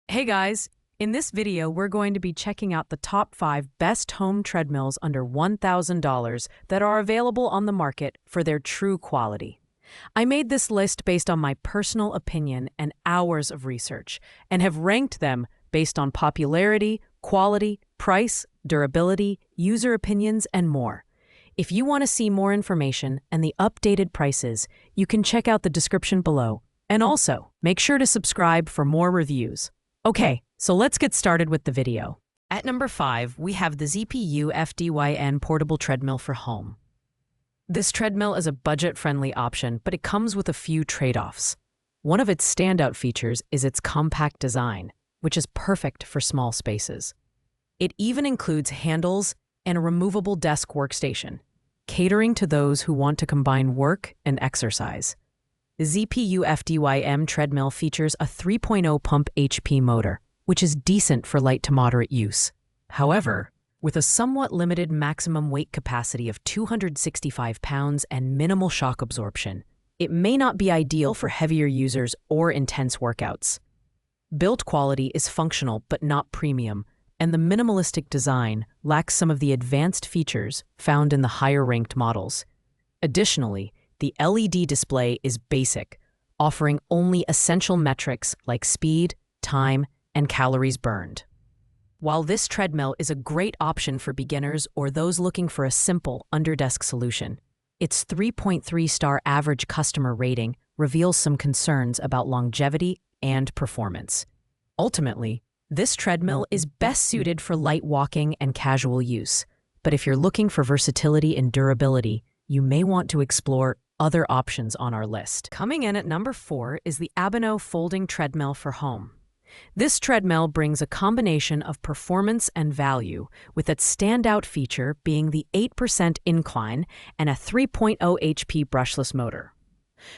Hey guys, in this video we're going to be checking out the top 5 best home treadmills under $1,000 that are available on the market for their true quality. I made this list based on my personal opinion and hours of research, and have ranked them based on popularity, quality, price, durability, user opinions, and more. If you want to see more information and the updated prices, you can check out the description below. And also, make sure to subscribe for more reviews. Okay, so let's get started with the video. At number 5, we have the ZPU FDYN Portable Treadmill for Home. This treadmill is a budget-friendly option, but it comes with a few trade-offs. One of its standout features is its compact design, which is perfect for small spaces. It even includes handles and a removable desk workstation, catering to those who want to combine work and exercise. The ZPU FDYM treadmill features a 3.0 pump HP motor, which is decent for light to moderate use. However, with a somewhat limited maximum weight capacity of 265 pounds and minimal shock absorption, it may not be ideal for heavier users or intense workouts. Build quality is functional but not premium, and the minimalistic design lacks some of the advanced features found in the higher-ranked models. Additionally, the LED display is basic, offering only essential metrics like speed, time, and calories burned. While this treadmill is a great option for beginners or those looking for a simple under-desk solution, its 3.3-star average customer rating reveals some concerns about longevity and performance. Ultimately, this treadmill is best suited for light walking and casual use, but if you're looking for versatility and durability, you may want to explore other options on our list. Coming in at number 4 is the Abano Folding Treadmill for Home. This treadmill brings a combination of performance and value, with its standout feature being the 8% incline and a 3.0 HP brushless motor.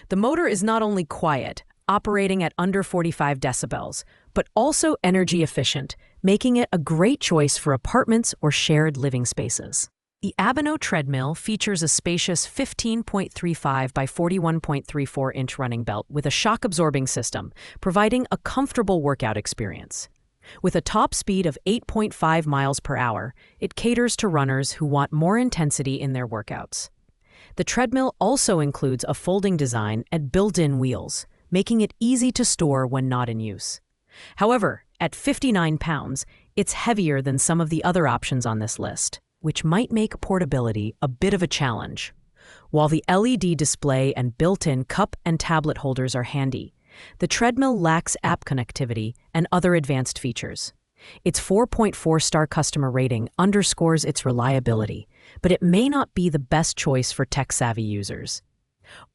The motor is not only quiet, operating at under 45 decibels, but also energy efficient, making it a great choice for apartments or shared living spaces. The Abano treadmill features a spacious 15.35 by 41.34-inch running belt with a shock-absorbing system, providing a comfortable workout experience. With a top speed of 8.5 miles per hour, it caters to runners who want more intensity in their workouts. The treadmill also includes a folding design and built-in wheels, making it easy to store when not in use. However, at 59 pounds, it's heavier than some of the other options on this list, which might make portability a bit of a challenge. While the LED display and built-in cup and tablet holders are handy, the treadmill lacks app connectivity and other advanced features. Its 4.4-star customer rating underscores its reliability, but it may not be the best choice for tech-savvy users.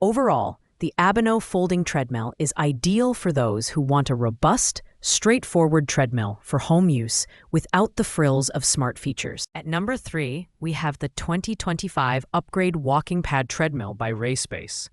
Overall, the Abano Folding Treadmill is ideal for those who want a robust, straightforward treadmill for home use without the frills of smart features. At number 3, we have the 2025 Upgrade Walking Pad Treadmill by Rayspace.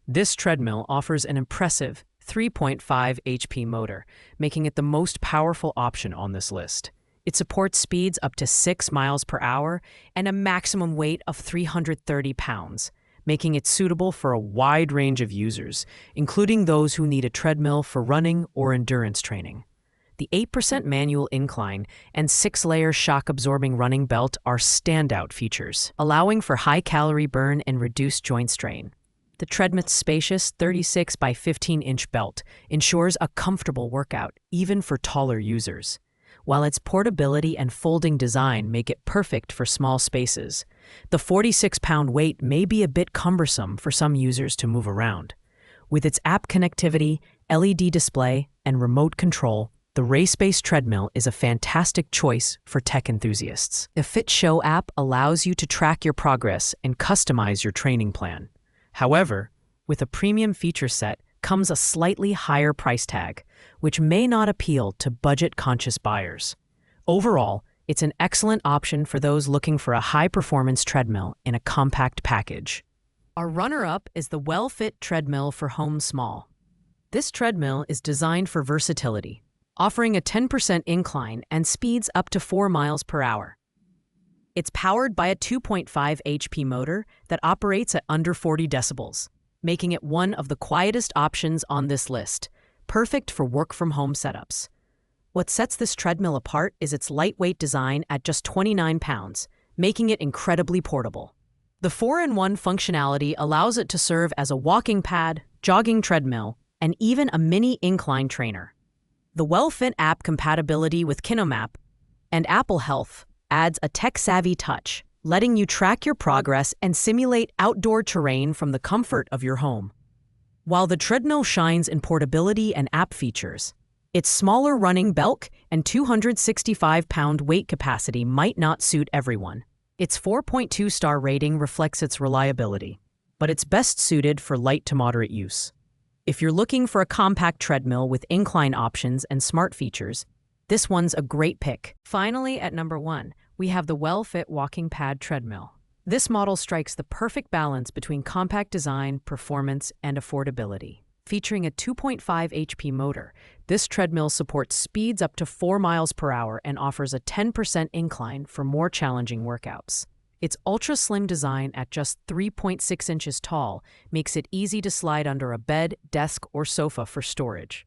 This treadmill offers an impressive 3.5 HP motor, making it the most powerful option on this list. It supports speeds up to 6 miles per hour and a maximum weight of 330 pounds, making it suitable for a wide range of users, including those who need a treadmill for running or endurance training. The 8% manual incline and 6-layer shock-absorbing running belt are standout features, allowing for high calorie burn and reduced joint strain. The treadmill's spacious 36 by 15-inch belt ensures a comfortable workout, even for taller users. While its portability and folding design make it perfect for small spaces, the 46-pound weight may be a bit cumbersome for some users to move around. With its app connectivity, LED display, and remote control, the Rayspace treadmill is a fantastic choice for tech enthusiasts. The Fit Show app allows you to track your progress and customize your training plan. However, with a premium feature set comes a slightly higher price tag, which may not appeal to budget-conscious buyers. Overall, it's an excellent option for those looking for a high-performance treadmill in a compact package. Our runner-up is the WellFit Treadmill for Home Small. This treadmill is designed for versatility, offering a 10% incline and speeds up to 4 miles per hour. It's powered by a 2.5 HP motor that operates at under 40 decibels, making it one of the quietest options on this list, perfect for work-from-home setups. What sets this treadmill apart is its lightweight design at just 29 pounds, making it incredibly portable. The 4-in-1 functionality allows it to serve as a walking pad, jogging treadmill, and even a mini incline trainer. The WellFit app compatibility with KinoMap and Apple Health adds a tech-savvy touch, letting you track your progress and simulate outdoor terrain from the comfort of your home. While the treadmill shines in portability and app features, its smaller running bulk and 265-pound weight capacity might not suit everyone. Its 4.2-star rating reflects its reliability, but it's best suited for light to moderate use. If you're looking for a compact treadmill with incline options and smart features, this one's a great pick. Finally, at number 1, we have the WellFit Walking Pad Treadmill. This model strikes the perfect balance between compact design, performance, and affordability. Featuring a 2.5 HP motor, this treadmill supports speeds up to 4 miles per hour and offers a 10% incline for more challenging workouts. Its ultra-slim design at just 3.6 inches tall makes it easy to slide under a bed, desk, or sofa for storage.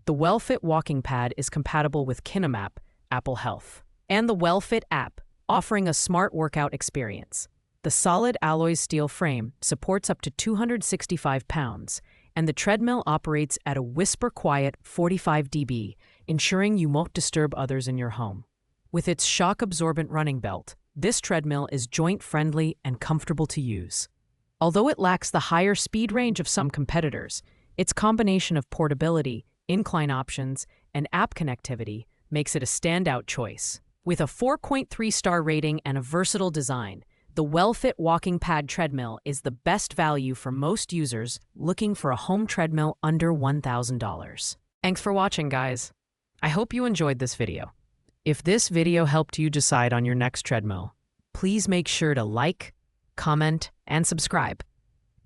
The WellFit walking pad is compatible with KinoMap, Apple Health, and the WellFit app, offering a smart workout experience. The solid alloy steel frame supports up to 265 pounds, and the treadmill operates at a whisper-quiet 45 dB, ensuring you won't disturb others in your home. With its shock-absorbent running belt, this treadmill is joint-friendly and comfortable to use. Although it lacks the higher speed range of some competitors, its combination of portability, incline options, and app connectivity makes it a standout choice. With a 4.3-star rating and a versatile design, the WellFit Walking Pad Treadmill is the best value for most users looking for a home treadmill under $1,000. Thanks for watching, guys. I hope you enjoyed this video. If this video helped you decide on your next treadmill, please make sure to like, comment, and subscribe.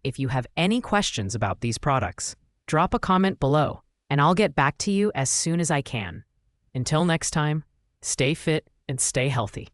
If you have any questions about these products, drop a comment below, and I'll get back to you as soon as I can. Until next time, stay fit and stay healthy.